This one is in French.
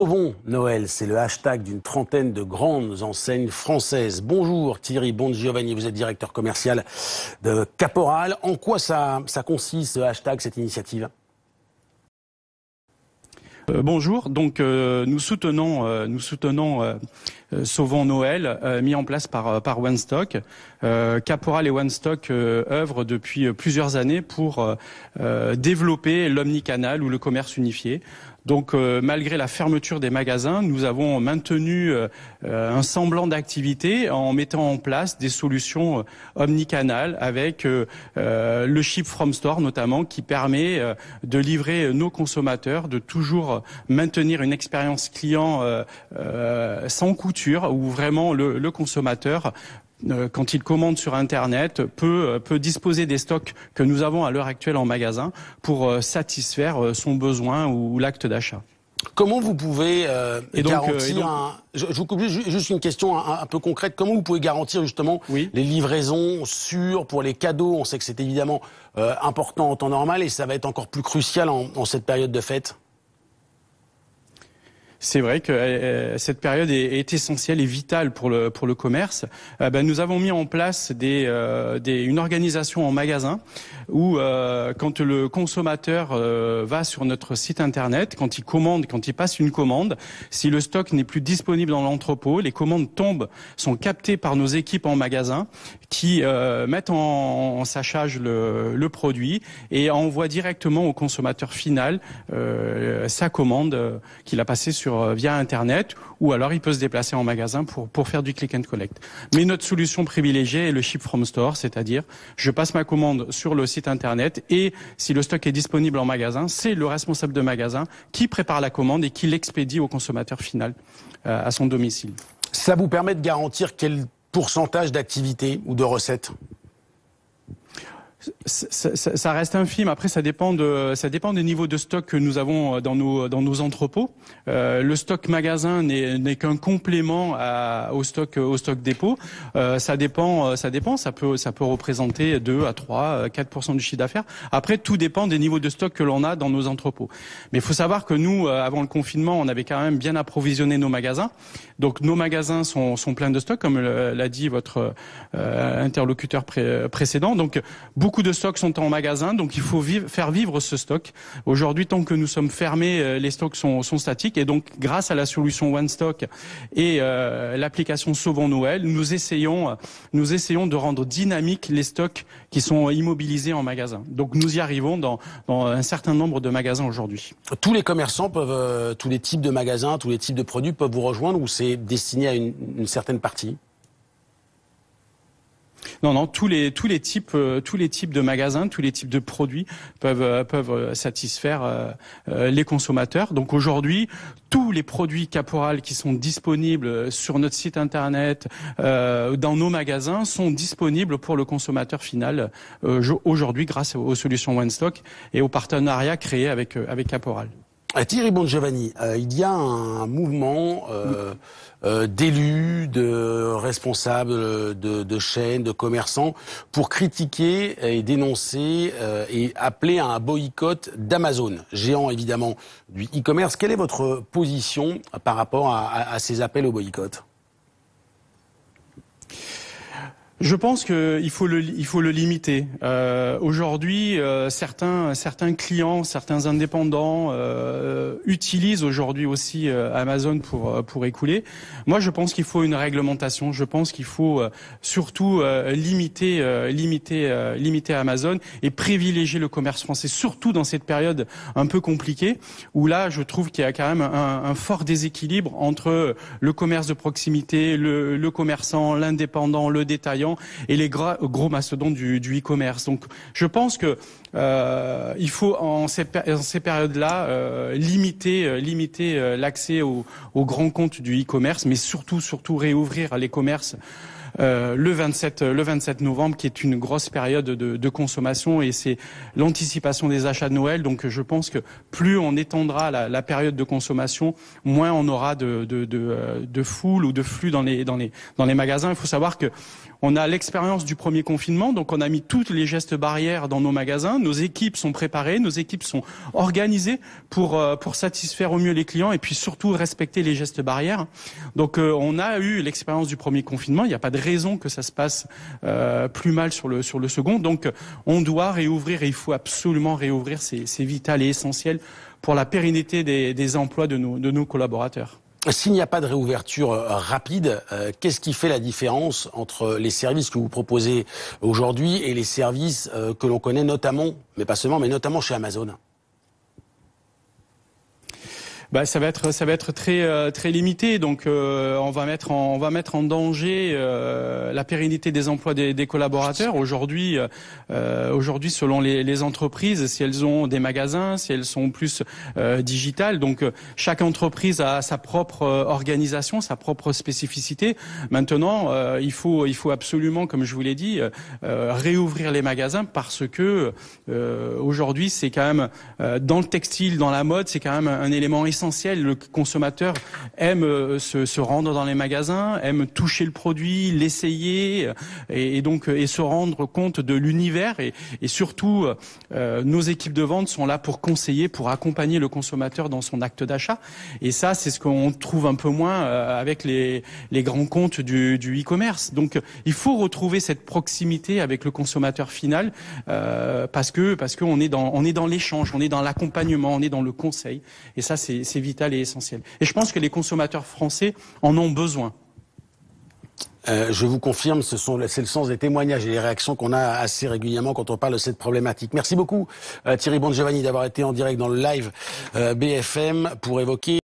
Sauvons Noël, c'est le hashtag d'une trentaine de grandes enseignes françaises. Bonjour Thierry Bongiovanni, vous êtes directeur commercial de Caporal. En quoi ça consiste ce hashtag, cette initiative ? Bonjour, donc nous soutenons Sauvons Noël, mis en place par One Stock. Caporal et One Stock œuvrent depuis plusieurs années pour développer l'omnicanal ou le commerce unifié. Donc malgré la fermeture des magasins, nous avons maintenu un semblant d'activité en mettant en place des solutions omnicanal avec le Ship from Store notamment qui permet de livrer nos consommateurs, de toujours maintenir une expérience client sans couture où vraiment le consommateur quand il commande sur Internet, peut disposer des stocks que nous avons à l'heure actuelle en magasin pour satisfaire son besoin ou l'acte d'achat. Comment vous pouvez garantir je vous coupe juste une question un peu concrète. Comment vous pouvez garantir justement les livraisons sûres pour les cadeaux? On sait que c'est évidemment important en temps normal et ça va être encore plus crucial en cette période de fête. C'est vrai que cette période est essentielle et vitale pour le commerce. Nous avons mis en place une organisation en magasin où quand le consommateur va sur notre site internet, quand il passe une commande, si le stock n'est plus disponible dans l'entrepôt, les commandes sont captées par nos équipes en magasin qui mettent en sachage le produit et envoient directement au consommateur final sa commande qu'il a passée via Internet, ou alors il peut se déplacer en magasin pour faire du click and collect. Mais notre solution privilégiée est le Ship from Store, c'est-à-dire je passe ma commande sur le site Internet et si le stock est disponible en magasin, c'est le responsable de magasin qui prépare la commande et qui l'expédie au consommateur final à son domicile. Ça vous permet de garantir quel pourcentage d'activité ou de recettes ? Ça reste infime. Après, ça dépend des niveaux de stock que nous avons dans nos entrepôts. Le stock magasin n'est qu'un complément au stock dépôt. Ça dépend. Ça peut représenter 2 à 3, 4% du chiffre d'affaires. Après, tout dépend des niveaux de stock que l'on a dans nos entrepôts. Mais il faut savoir que nous, avant le confinement, on avait quand même bien approvisionné nos magasins. Donc, nos magasins sont pleins de stock, comme l'a dit votre interlocuteur précédent. Donc, beaucoup de stocks sont en magasin, donc il faut faire vivre ce stock. Aujourd'hui, tant que nous sommes fermés, les stocks sont statiques. Et donc, grâce à la solution One Stock et l'application Sauvons Noël, nous essayons de rendre dynamiques les stocks qui sont immobilisés en magasin. Donc, nous y arrivons dans un certain nombre de magasins aujourd'hui. Tous les commerçants peuvent, tous les types de magasins, tous les types de produits peuvent vous rejoindre ou c'est destiné à une certaine partie ? Non, tous les types de magasins, tous les types de produits peuvent satisfaire les consommateurs. Donc aujourd'hui, tous les produits Caporal qui sont disponibles sur notre site internet, dans nos magasins, sont disponibles pour le consommateur final aujourd'hui grâce aux solutions One Stock et aux partenariats créés avec Caporal. Thierry Bongiovanni, il y a un mouvement d'élus, de responsables de chaînes, de commerçants, pour critiquer et dénoncer et appeler à un boycott d'Amazon, géant évidemment du e-commerce. Quelle est votre position par rapport à ces appels au boycott ? Je pense qu'il faut le limiter. Aujourd'hui, certains clients, certains indépendants utilisent aujourd'hui aussi Amazon pour écouler. Moi, je pense qu'il faut une réglementation. Je pense qu'il faut surtout limiter Amazon et privilégier le commerce français, surtout dans cette période un peu compliquée où là, je trouve qu'il y a quand même un fort déséquilibre entre le commerce de proximité, le commerçant, l'indépendant, le détaillant et les gros mastodontes du e-commerce. Donc, je pense que il faut en ces périodes-là limiter l'accès aux grands comptes du e-commerce, mais surtout réouvrir les commerces le 27 novembre, qui est une grosse période de consommation et c'est l'anticipation des achats de Noël. Donc je pense que plus on étendra la période de consommation, moins on aura de foule ou de flux dans les magasins. Il faut savoir que on a l'expérience du premier confinement, donc on a mis tous les gestes barrières dans nos magasins. nos équipes sont préparées, nos équipes sont organisées pour satisfaire au mieux les clients et puis surtout respecter les gestes barrières. Donc on a eu l'expérience du premier confinement, il n'y a pas de raison que ça se passe plus mal sur le second. Donc on doit réouvrir et il faut absolument réouvrir, c'est vital et essentiel pour la pérennité des emplois de nos collaborateurs. S'il n'y a pas de réouverture rapide, qu'est-ce qui fait la différence entre les services que vous proposez aujourd'hui et les services que l'on connaît notamment, mais pas seulement, mais notamment chez Amazon ? Bah, ça va être très limité. Donc, on va mettre en danger la pérennité des emplois des collaborateurs. Aujourd'hui, selon les entreprises, si elles ont des magasins, si elles sont plus digitales, donc chaque entreprise a sa propre organisation, sa propre spécificité. Maintenant, il faut absolument, comme je vous l'ai dit, réouvrir les magasins parce que aujourd'hui, c'est quand même dans le textile, dans la mode, c'est quand même un élément essentiel. Le consommateur aime se rendre dans les magasins, aime toucher le produit, l'essayer et donc se rendre compte de l'univers et surtout nos équipes de vente sont là pour conseiller, pour accompagner le consommateur dans son acte d'achat. Et ça, c'est ce qu'on trouve un peu moins avec les grands comptes du e-commerce. Donc, il faut retrouver cette proximité avec le consommateur final parce que on est dans l'échange, on est dans l'accompagnement, on est dans le conseil. Et ça, c'est vital et essentiel. Et je pense que les consommateurs français en ont besoin. Je vous confirme, c'est le sens des témoignages et des réactions qu'on a assez régulièrement quand on parle de cette problématique. Merci beaucoup Thierry Bongiovanni d'avoir été en direct dans le live BFM pour évoquer